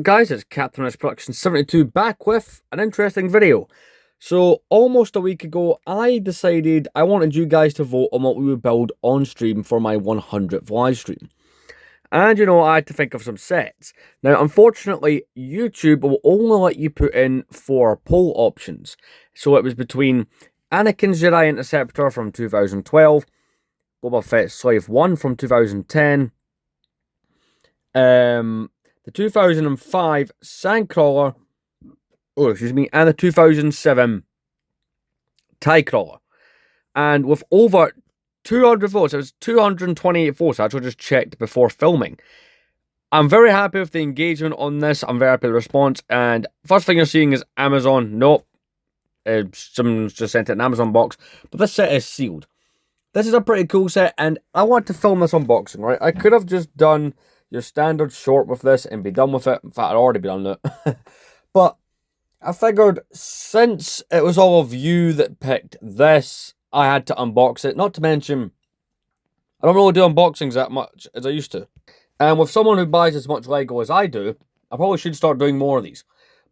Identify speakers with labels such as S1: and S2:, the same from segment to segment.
S1: Guys, it's Captain S Production 72 back with an interesting video. So, almost a week ago, I decided I wanted you guys to vote on what we would build on stream for my 100th live stream. And I had to think of some sets. Now, unfortunately, YouTube will only let you put in 4 poll options. So it was between Anakin's Jedi Interceptor from 2012, Boba Fett's Slave 1 from 2010, the 2005 Sandcrawler, and the 2007 TIE Crawler. And with over 200 votes, it was 228 votes, I actually just checked before filming. I'm very happy with the engagement on this. I'm very happy with the response. And first thing you're seeing is Amazon. Nope. Someone's just sent it in an Amazon box. But this set is sealed. This is a pretty cool set, and I want to film this unboxing, right? I could have just done your standard short with this and be done with it. In fact, I'd already be done with it. But I figured since it was all of you that picked this, I had to unbox it. Not to mention, I don't really do unboxings that much as I used to. And with someone who buys as much Lego as I do, I probably should start doing more of these.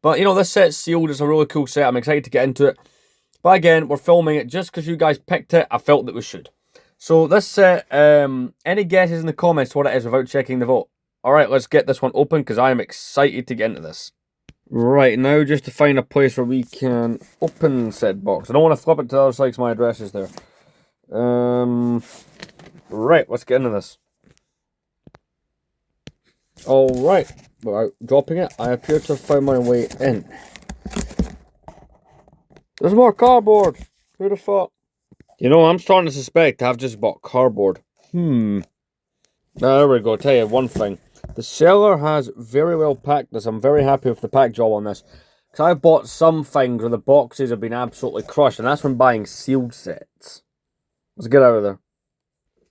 S1: But, this set's sealed. It's a really cool set. I'm excited to get into it. But again, we're filming it just because you guys picked it. I felt that we should. So this set, any guesses in the comments what it is without checking the vote? Alright, let's get this one open because I am excited to get into this. Right, now just to find a place where we can open said box. I don't want to flip it to the other side because my address is there. Right, let's get into this. Alright, without dropping it, I appear to have found my way in. There's more cardboard! Who the fuck? I'm starting to suspect I've just bought cardboard. Now, there we go. I'll tell you one thing. The seller has very well packed this. I'm very happy with the pack job on this. Because I've bought some things where the boxes have been absolutely crushed. And that's from buying sealed sets. Let's get out of there.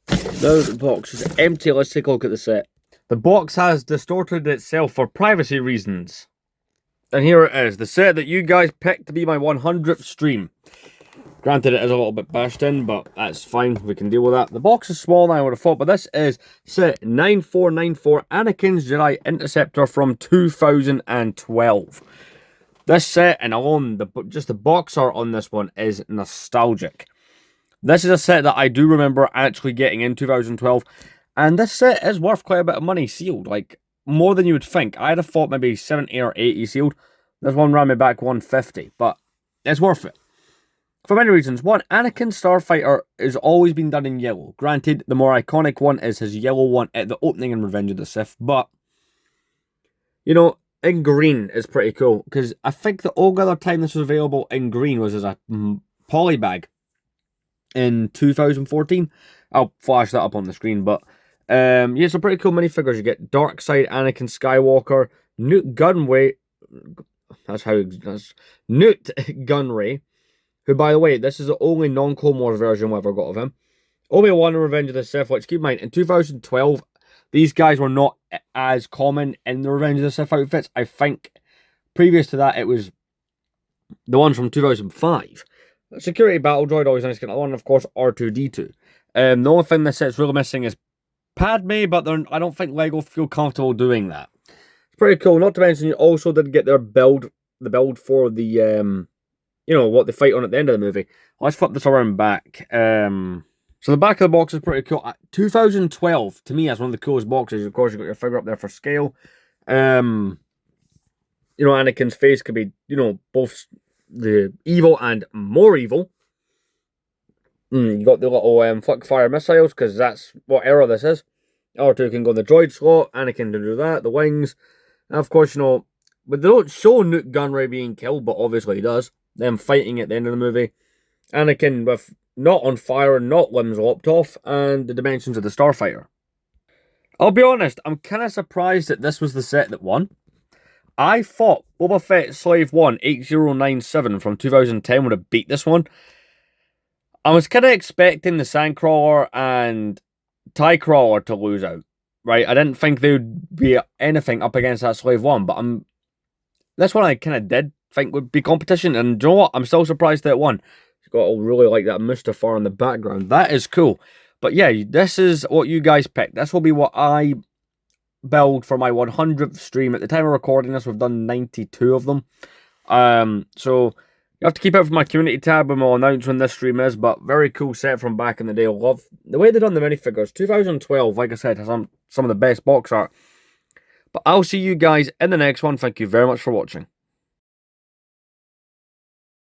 S1: Now the box is empty. Let's take a look at the set. The box has distorted itself for privacy reasons. And here it is. The set that you guys picked to be my 100th stream. Granted, it is a little bit bashed in, but that's fine. We can deal with that. The box is smaller than I would have thought, but this is set 9494 Anakin's Jedi Interceptor from 2012. This set, and alone, just the box art on this one is nostalgic. This is a set that I do remember actually getting in 2012, and this set is worth quite a bit of money sealed, like more than you would think. I'd have thought maybe 70 or 80 sealed. This one ran me back 150, but it's worth it. For many reasons. One, Anakin Starfighter has always been done in yellow. Granted, the more iconic one is his yellow one at the opening in Revenge of the Sith. But, in green is pretty cool. Because I think the only other time this was available in green was as a polybag in 2014. I'll flash that up on the screen. But, yeah, some pretty cool minifigures. You get Dark Side Anakin Skywalker, Newt Gunray. Newt Gunray. Who, by the way, this is the only non-Clone Wars version we ever got of him. Obi-Wan and Revenge of the Sith, which keep in mind, in 2012, these guys were not as common in the Revenge of the Sith outfits. I think previous to that, it was the ones from 2005. Security Battle Droid, always nice to get that one, and of course, R2-D2. The only thing this set's really missing is Padme, but I don't think LEGO feel comfortable doing that. It's pretty cool. Not to mention, you also did get the build for the... what they fight on at the end of the movie. Let's flip this around back. So the back of the box is pretty cool. 2012, to me, that's one of the coolest boxes. Of course, you've got your figure up there for scale. Anakin's face could be, both the evil and more evil. You got the little flick fire missiles, because that's what era this is. R2 can go in the droid slot. Anakin can do that. The wings. And of course, but they don't show Newt Gunray being killed, but obviously he does. Them fighting at the end of the movie. Anakin with not on fire and not limbs lopped off, and the dimensions of the Starfighter. I'll be honest, I'm kind of surprised that this was the set that won. I thought Boba Fett Slave 1 8097 from 2010 would have beat this one. I was kind of expecting the Sandcrawler and TIE Crawler to lose out. Right? I didn't think they would be anything up against that Slave 1, but this one I kind of did think would be competition, and do you know what? I'm still surprised that it won. It's got really like that Mustafar in the background. That is cool. But yeah, this is what you guys picked. This will be what I build for my 100th stream. At the time of recording this, we've done 92 of them. So you have to keep out for my community tab and we'll announce when this stream is, but very cool set from back in the day. I love the way they've done the minifigures. 2012, like I said, has some of the best box art. But I'll see you guys in the next one. Thank you very much for watching.